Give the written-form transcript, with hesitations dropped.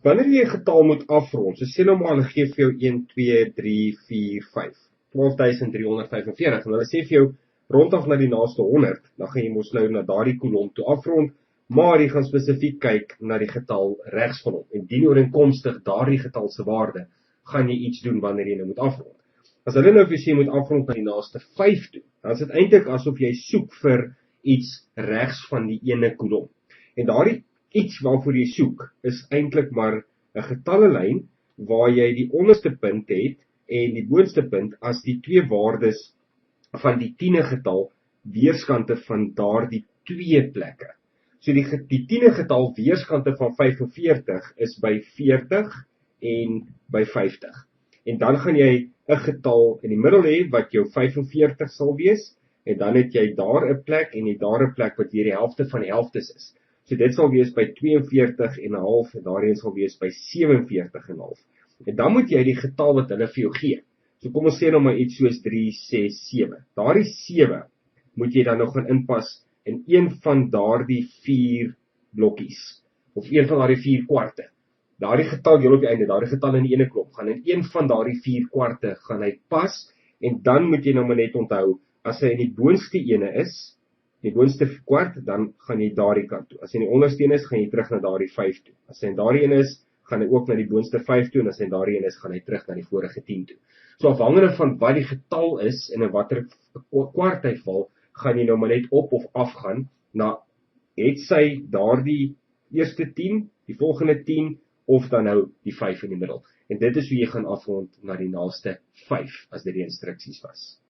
Wanneer jy 'n getal moet afrond, so sê nou maar hulle gee vir jou 1, 2, 3, 4, 5, 12.345 en hulle sê vir jou rond af na die naaste 100, dan gaan jy mos nou na daardie kolom toe afrond, maar jy gaan spesifiek kyk na die getal regs van hom en dienooreenkomstig daardie getal se waarde gaan jy iets doen wanneer jy nou moet afrond. As hulle nou vir jy moet afrond na die naaste 5 toe, dan is dit eintlik asof jy soek vir iets regs van die ene kolom. En daardie iets waarvoor jy soek, is eintlik maar 'n getallelyn waar jy die onderste punt het en die boonste punt as die twee waardes van die 10e getal weerskante van daardie twee plekke. So die 10e getal weerskante van 45 is by 40 en by 50. En dan gaan jy 'n getal in die middel hê wat jou 45 sal wees, en dan het jy daar 'n plek en jy daar 'n plek wat weer die helfte van die helftes is. So dit sal wees by 42,5 en daarheen sal wees by 47,5. En dan moet jy die getal wat hulle vir jou gee. So kom ons sê nou maar iets soos 3, 6, 7. Daardie 7 moet jy dan nog gaan inpas in een van daardie 4 blokkies of een van daardie 4 kwarte. Daardie getal heel op die einde, daardie getal in die ene klop gaan in een van daardie 4 kwarte gaan hy pas en dan moet jy nou maar net onthou as hy in die boonste ene is, die boonste kwart, dan gaan jy daardie kant toe. As hy in die onderste een is, gaan jy terug na daardie 5 toe. As hy in daardie een is, gaan hy ook na die boonste 5 toe en as hy in daardie een is, gaan hy terug na die vorige 10 toe. So afhangende van wat die getal is en in watter kwart hy val, gaan jy nou maar net op of af gaan na het sy daardie eerste 10, die volgende 10 of dan nou die 5 in die middel. En dit is hoe jy gaan afrond na die naaste 5 as dit die instruksies was.